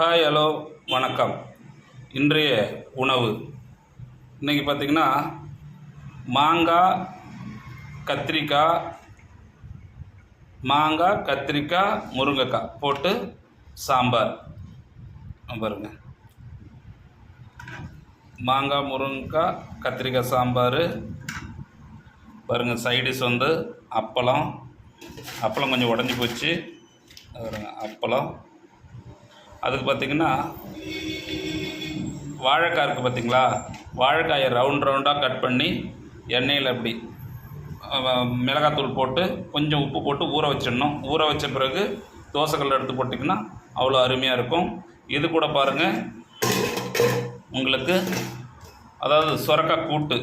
Hi, hello, வணக்கம். இன்றைய உணவு இன்றைக்கி பார்த்திங்கன்னா மாங்காய் கத்திரிக்காய் முருங்கைக்காய் போட்டு சாம்பார். பாருங்கள், மாங்காய் முருங்கைக்காய் கத்திரிக்காய் சாம்பார். பாருங்கள், சைடிஷ் வந்து அப்பளம் கொஞ்சம் உடஞ்சி போச்சு. அப்பளம், அதுக்கு பார்த்திங்கன்னா வாழைக்காய் இருக்குது பார்த்திங்களா, வாழைக்காயை ரவுண்டாக கட் பண்ணி எண்ணெயில் அப்படி மிளகாத்தூள் போட்டு கொஞ்சம் உப்பு போட்டு ஊற வச்சிடணும். ஊற வச்ச பிறகு தோசைக்கல்ல எடுத்து போட்டிங்கன்னா அவ்வளோ அருமையாக இருக்கும். இது கூட பாருங்கள், உங்களுக்கு அதாவது சுரக்காய் கூட்டு,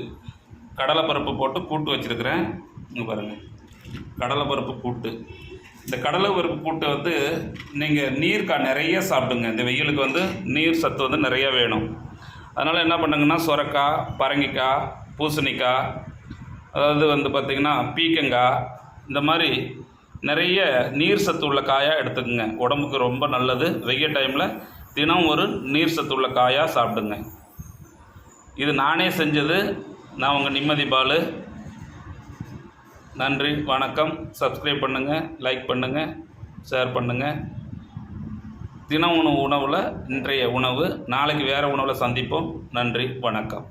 கடலைப்பருப்பு போட்டு கூட்டு வச்சுருக்கிறேன். இங்கே பாருங்கள், கடலைப்பருப்பு கூட்டு. இந்த கடலைப்பருப்பு கூட்டு வந்து நீங்கள் நீர்க்காய் நிறைய சாப்பிடுங்க. இந்த வெயிலுக்கு வந்து நீர் சத்து வந்து நிறைய வேணும். அதனால் என்ன பண்ணுங்கன்னா, சுரக்காய், பரங்கிக்காய், பூசணிக்காய், அதாவது வந்து பார்த்திங்கன்னா பீக்கங்காய், இந்த மாதிரி நிறைய நீர் சத்து உள்ள காயாக எடுத்துக்கோங்க. உடம்புக்கு ரொம்ப நல்லது. வெயில் டைமில் தினம் ஒரு நீர் சத்து உள்ள காயாக சாப்பிடுங்க. இது நானே செஞ்சது. நான் உங்கள் நிம்மதி பாலு. நன்றி, வணக்கம். சப்ஸ்கிரைப் பண்ணுங்கள், லைக் பண்ணுங்கள், ஷேர் பண்ணுங்கள். தினம் உணவில் இன்றைய உணவு. நாளைக்கு வேறு உணவில் சந்திப்போம். நன்றி, வணக்கம்.